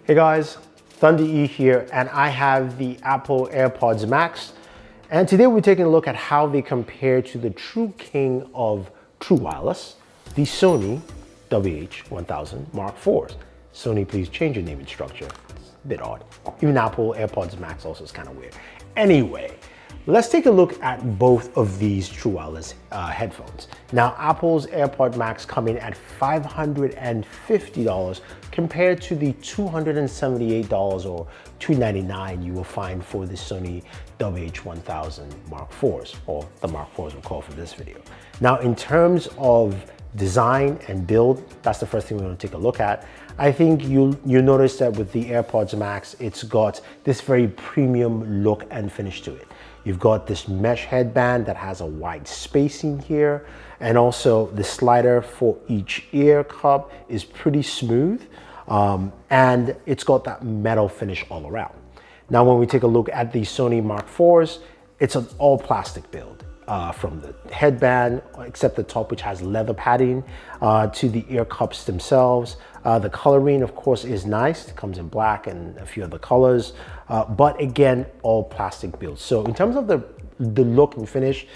Hey guys, Thunder E here, and I have the Apple AirPods Max. And today we're taking a look at how they compare to the true king of true wireless, the Sony WH-1000 Mark IVs. Sony, please change your naming structure. It's a bit odd. Even Apple AirPods Max also is kind of weird. Anyway, let's take a look at both of these true wireless headphones. Now, Apple's AirPod Max come in at $550 compared to the $278 or $299 you will find for the Sony WH-1000 Mark IVs, or the Mark IVs we'll call for this video. Now, in terms of design and build, that's the first thing we're going to take a look at. I think you'll notice that with the AirPods Max, it's got this very premium look and finish to it. You've got this mesh headband that has a wide spacing here, and also the slider for each ear cup is pretty smooth, and it's got that metal finish all around. Now, when we take a look at the Sony Mark IVs, it's an all plastic build. From the headband, except the top, which has leather padding, to the ear cups themselves. The coloring, of course, is nice. It comes in black and a few other colors, but again, all plastic builds. So in terms of the look and finish,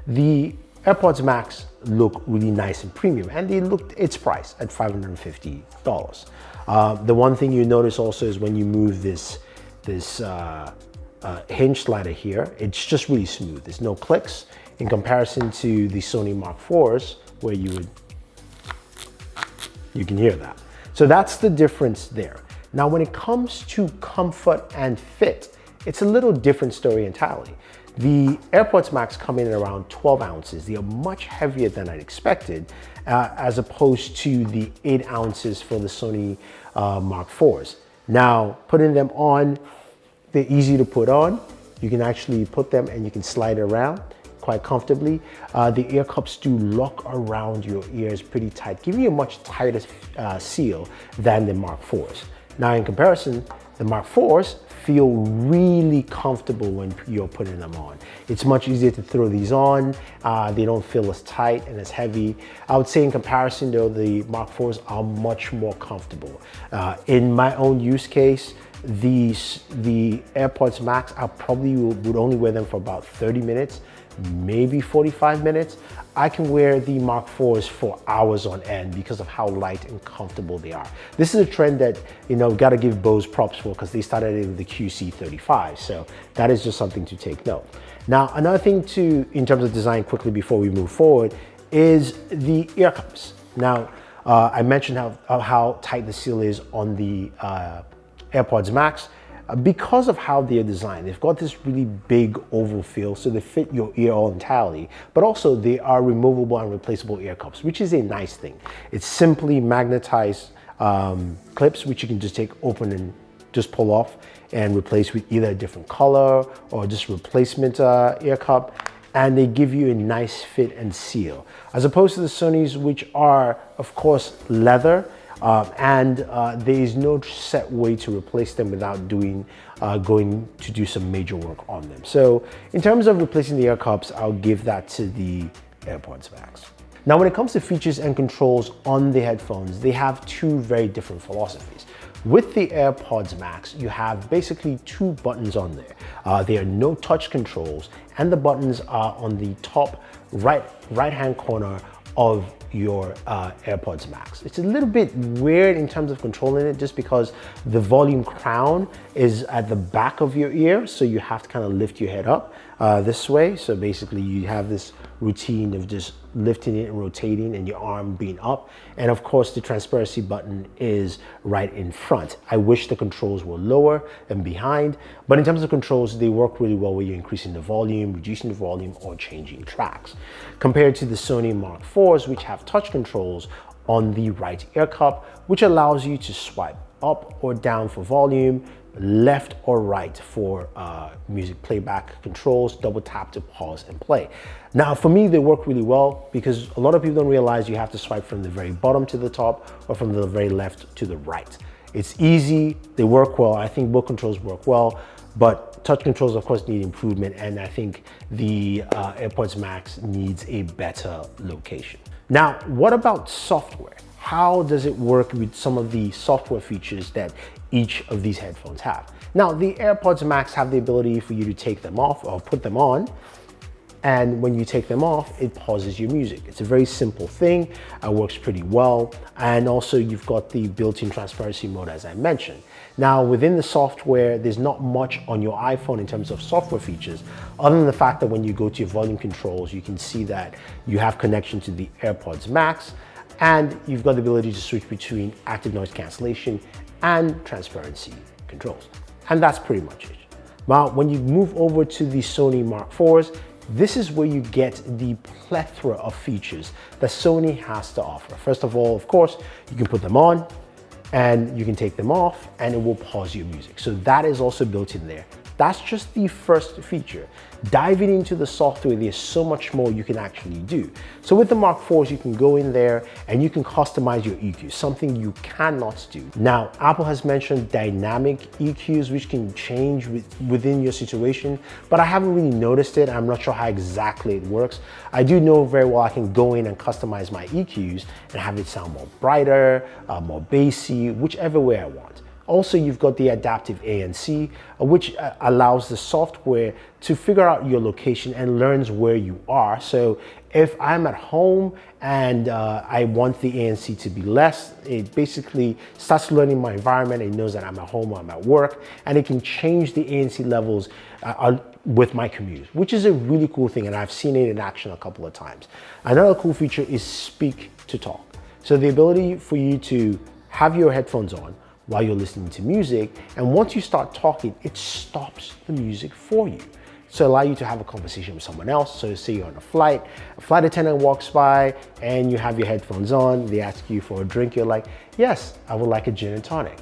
the AirPods Max look really nice and premium, and they looked its price at $550. The one thing you notice also is when you move this hinge slider here, it's just really smooth. There's no clicks in comparison to the Sony Mark IVs, where you can hear that. So that's the difference there. Now, when it comes to comfort and fit, it's a little different story entirely. The AirPods Max come in at around 12 ounces. They are much heavier than I'd expected, as opposed to the 8 ounces for the Sony Mark IVs. Now, putting them on, they're easy to put on. You can actually put them and you can slide around quite comfortably. The ear cups do lock around your ears pretty tight, giving you a much tighter seal than the Mark IVs. Now, in comparison, the Mark IVs feel really comfortable when you're putting them on. It's much easier to throw these on. They don't feel as tight and as heavy. I would say in comparison though, the Mark IVs are much more comfortable. In my own use case, the AirPods Max, I probably would only wear them for about 30 minutes, maybe 45 minutes. I can wear the Mark IVs for hours on end because of how light and comfortable they are. This is a trend that, got to give Bose props for, because they started it with the QC35. So that is just something to take note. Now, another thing in terms of design quickly before we move forward, is the ear cups. Now, I mentioned how tight the seal is on the AirPods Max. Because of how they're designed, they've got this really big oval feel, so they fit your ear all entirely, but also they are removable and replaceable ear cups, which is a nice thing. It's simply magnetized clips, which you can just take open and just pull off and replace with either a different color or just replacement ear cup, and they give you a nice fit and seal, as opposed to the Sonys, which are, of course, leather. There is no set way to replace them without going to do some major work on them. So in terms of replacing the ear cups, I'll give that to the AirPods Max. Now, when it comes to features and controls on the headphones, they have two very different philosophies. With the AirPods Max, you have basically two buttons on there. There are no touch controls, and the buttons are on the top right-hand corner of your AirPods Max. It's a little bit weird in terms of controlling it, just because the volume crown is at the back of your ear, so you have to kind of lift your head up this way. So basically you have this routine of just lifting it and rotating and your arm being up. And of course, the transparency button is right in front. I wish the controls were lower and behind, but in terms of controls, they work really well where you're increasing the volume, reducing the volume, or changing tracks, compared to the Sony Mark IVs, which have touch controls on the right ear cup, which allows you to swipe up or down for volume, left or right for music playback controls, double tap to pause and play. Now, for me, they work really well because a lot of people don't realize you have to swipe from the very bottom to the top or from the very left to the right. It's easy, they work well. I think both controls work well, but touch controls, of course, need improvement, and I think the AirPods Max needs a better location. Now, what about software? how does it work with some of the software features that each of these headphones have. Now, the AirPods Max have the ability for you to take them off or put them on, and when you take them off, it pauses your music. It's a very simple thing, it works pretty well, and also you've got the built-in transparency mode as I mentioned. Now, within the software, there's not much on your iPhone in terms of software features, other than the fact that when you go to your volume controls, you can see that you have connection to the AirPods Max, and you've got the ability to switch between active noise cancellation and transparency controls. And that's pretty much it. Now, when you move over to the Sony Mark IVs, this is where you get the plethora of features that Sony has to offer. First of all, of course, you can put them on and you can take them off and it will pause your music. So that is also built in there. That's just the first feature. Diving into the software, there's so much more you can actually do. So with the Mark IVs, you can go in there and you can customize your EQs, something you cannot do. Now, Apple has mentioned dynamic EQs, which can change within your situation, but I haven't really noticed it. I'm not sure how exactly it works. I do know very well I can go in and customize my EQs and have it sound more brighter, more bassy, whichever way I want. Also, you've got the adaptive ANC, which allows the software to figure out your location and learns where you are. So if I'm at home and I want the ANC to be less, it basically starts learning my environment. It knows that I'm at home or I'm at work, and it can change the ANC levels with my commute, which is a really cool thing, and I've seen it in action a couple of times. Another cool feature is speak to talk. So the ability for you to have your headphones on while you're listening to music, and once you start talking, it stops the music for you. So allow you to have a conversation with someone else. So say you're on a flight attendant walks by and you have your headphones on, they ask you for a drink, you're like, yes, I would like a gin and tonic.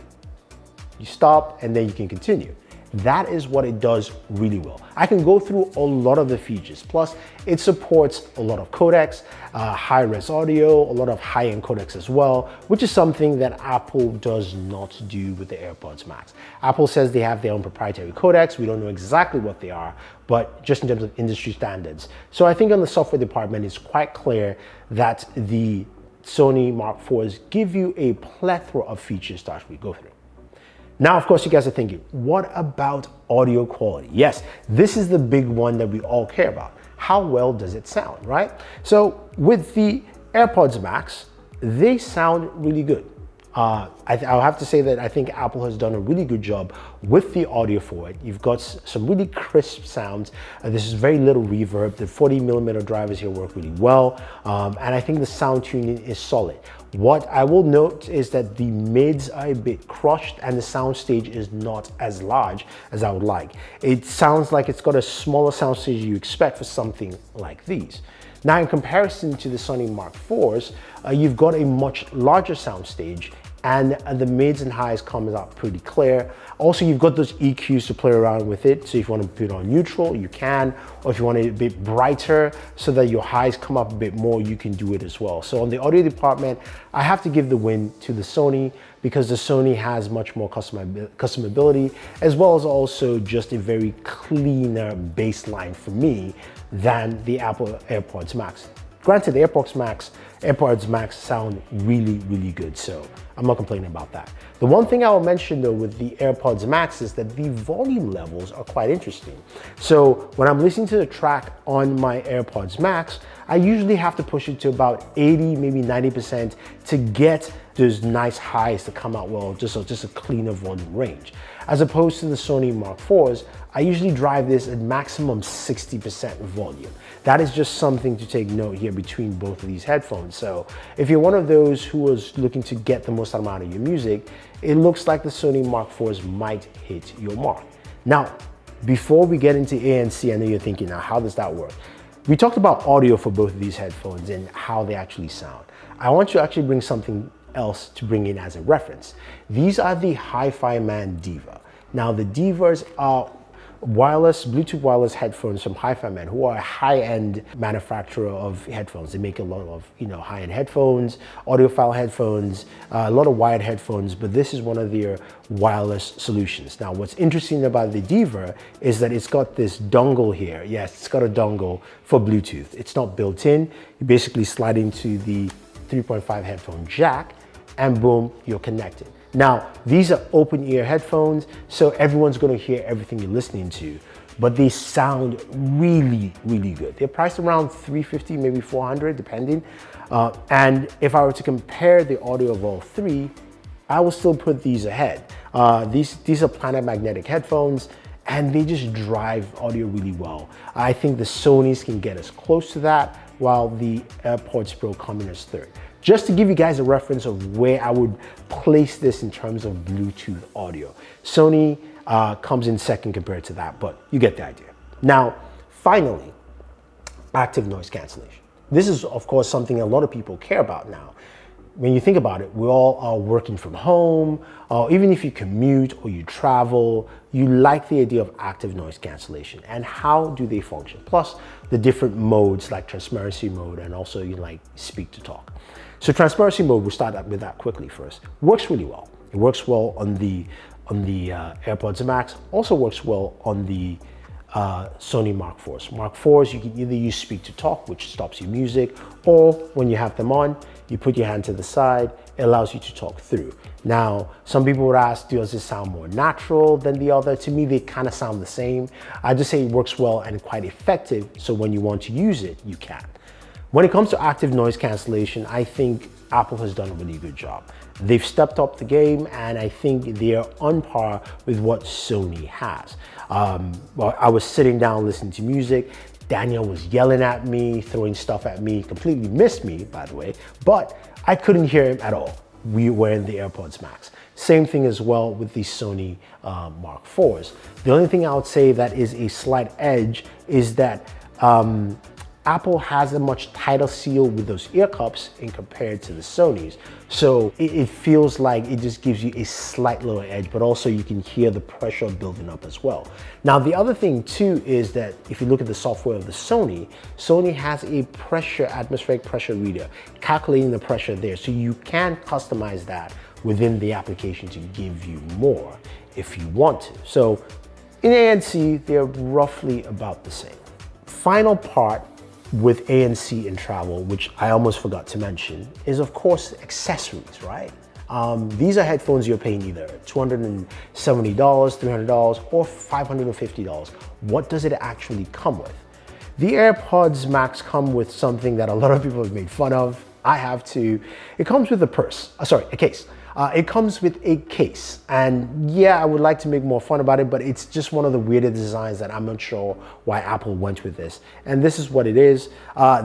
You stop and then you can continue. That is what it does really well. I can go through a lot of the features. Plus, it supports a lot of codecs, high-res audio, a lot of high-end codecs as well, which is something that Apple does not do with the AirPods Max. Apple says they have their own proprietary codecs. We don't know exactly what they are, but just in terms of industry standards. So I think on the software department, it's quite clear that the Sony Mark IVs give you a plethora of features to actually go through. Now, of course, you guys are thinking, what about audio quality? Yes, this is the big one that we all care about. How well does it sound, right? So with the AirPods Max, they sound really good. I'll have to say that I think Apple has done a really good job with the audio for it. You've got some really crisp sounds. This is very little reverb. The 40mm drivers here work really well. And I think the sound tuning is solid. What I will note is that the mids are a bit crushed and the soundstage is not as large as I would like. It sounds like it's got a smaller soundstage you expect for something like these. Now, in comparison to the Sony Mark IVs, you've got a much larger soundstage and the mids and highs comes out pretty clear. Also, you've got those EQs to play around with it. So if you want to put it on neutral, you can, or if you want it a bit brighter so that your highs come up a bit more, you can do it as well. So on the audio department, I have to give the win to the Sony because the Sony has much more customability, as well as also just a very cleaner baseline for me than the Apple AirPods Max. Granted, the AirPods Max sound really, really good, so I'm not complaining about that. The one thing I will mention though with the AirPods Max is that the volume levels are quite interesting. So when I'm listening to the track on my AirPods Max, I usually have to push it to about 80, maybe 90% to get those nice highs to come out well, just a cleaner volume range. As opposed to the Sony Mark IVs, I usually drive this at maximum 60% volume. That is just something to take note here between both of these headphones. So if you're one of those who is looking to get the most amount of your music, it looks like the Sony Mark IVs might hit your mark. Now, before we get into ANC, I know you're thinking, now how does that work? We talked about audio for both of these headphones and how they actually sound. I want to actually bring something else to bring in as a reference. These are the Hi-Fi Man Diva. Now the Divas are Bluetooth wireless headphones from Hi-Fi Man, who are a high-end manufacturer of headphones. They make a lot of high-end headphones, audiophile headphones, a lot of wired headphones, but this is one of their wireless solutions. Now what's interesting about the Diva is that it's got this dongle here. Yes, it's got a dongle for Bluetooth. It's not built in. You basically slide into the 3.5 headphone jack, and boom, you're connected. Now, these are open ear headphones, so everyone's gonna hear everything you're listening to, but they sound really, really good. They're priced around $350, maybe $400, depending. And if I were to compare the audio of all three, I will still put these ahead. These are planar magnetic headphones, and they just drive audio really well. I think the Sonys can get us close to that, while the AirPods Pro come in as third. Just to give you guys a reference of where I would place this in terms of Bluetooth audio. Sony comes in second compared to that, but you get the idea. Now, finally, active noise cancellation. This is, of course, something a lot of people care about now. When you think about it, we all are working from home, or even if you commute or you travel, you like the idea of active noise cancellation. And how do they function? Plus the different modes like transparency mode and also like speak to talk. So transparency mode, we'll start with that quickly first. Works really well. It works well on the AirPods Max, also works well on the Sony Mark IVs. Mark IVs, you can either use speak to talk, which stops your music, or when you have them on, you put your hand to the side, it allows you to talk through. Now, some people would ask, does it sound more natural than the other? To me, they kind of sound the same. I just say it works well and quite effective, so when you want to use it, you can. When it comes to active noise cancellation, I think Apple has done a really good job. They've stepped up the game, and I think they're on par with what Sony has. Well, I was sitting down listening to music. Daniel was yelling at me, throwing stuff at me, completely missed me, by the way, but I couldn't hear him at all. We were in the AirPods Max. Same thing as well with the Sony Mark IVs. The only thing I would say that is a slight edge is that Apple has a much tighter seal with those ear cups in compared to the Sonys. So it feels like it just gives you a slight lower edge, but also you can hear the pressure building up as well. Now, the other thing too is that if you look at the software of the Sony has a atmospheric pressure reader, calculating the pressure there. So you can customize that within the application to give you more if you want to. So in ANC, they're roughly about the same. Final part with ANC in travel, which I almost forgot to mention, is of course accessories, right? These are headphones you're paying either $270, $300, or $550. What does it actually come with? The AirPods Max come with something that a lot of people have made fun of. I have too. It comes with a case. It comes with a case, and yeah, I would like to make more fun about it, but it's just one of the weirder designs that I'm not sure why Apple went with this. And this is what it is.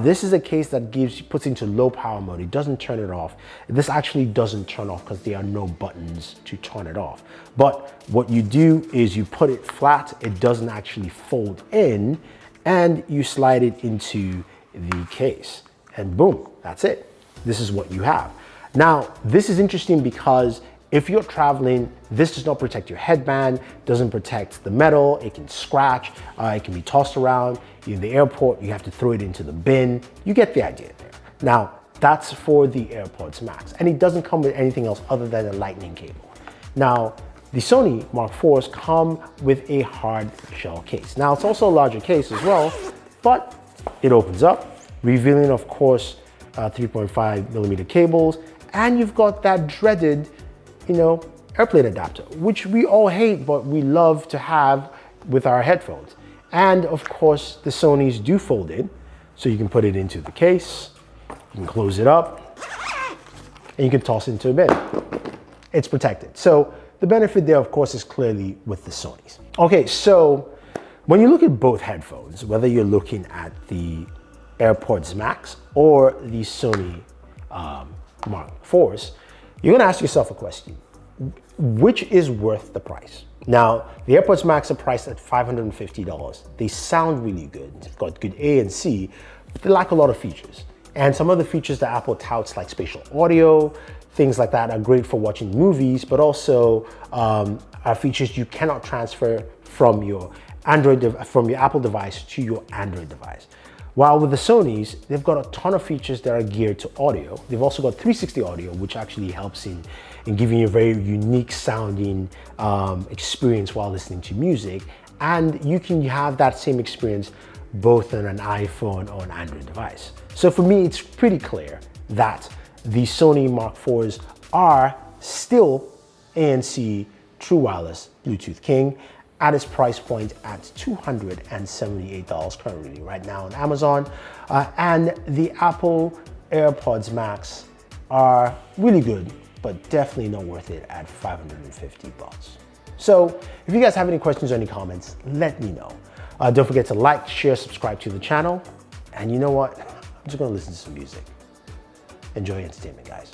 This is a case that puts into low power mode. It doesn't turn it off. This actually doesn't turn off because there are no buttons to turn it off. But what you do is you put it flat. It doesn't actually fold in, and you slide it into the case, and boom, that's it. This is what you have. Now, this is interesting because if you're traveling, this does not protect your headband, doesn't protect the metal, it can scratch, it can be tossed around. You're in the airport, you have to throw it into the bin. You get the idea there. Now, that's for the AirPods Max, and it doesn't come with anything else other than a lightning cable. Now, the Sony Mark IVs come with a hard shell case. Now, it's also a larger case as well, but it opens up, revealing, of course, 3.5 millimeter cables, and you've got that dreaded, airplane adapter, which we all hate, but we love to have with our headphones. And of course, the Sonys do fold in, so you can put it into the case, you can close it up, and you can toss it into a bin. It's protected. So the benefit there, of course, is clearly with the Sonys. Okay, so when you look at both headphones, whether you're looking at the AirPods Max or the Sony Mark IVs, you're gonna ask yourself a question. Which is worth the price? Now, the AirPods Max are priced at $550. They sound really good. They've got good ANC, but they lack a lot of features. And some of the features that Apple touts, like spatial audio, things like that, are great for watching movies, but also are features you cannot transfer from your Apple device to your Android device. While with the Sonys, they've got a ton of features that are geared to audio. They've also got 360 audio, which actually helps in giving you a very unique sounding experience while listening to music. And you can have that same experience both on an iPhone or an Android device. So for me, it's pretty clear that the Sony Mark IVs are still ANC True Wireless Bluetooth King at its price point at $278 currently right now on Amazon. And the Apple AirPods Max are really good, but definitely not worth it at $550. So if you guys have any questions or any comments, let me know. Don't forget to like, share, subscribe to the channel. And you know what? I'm just gonna listen to some music. Enjoy entertainment, guys.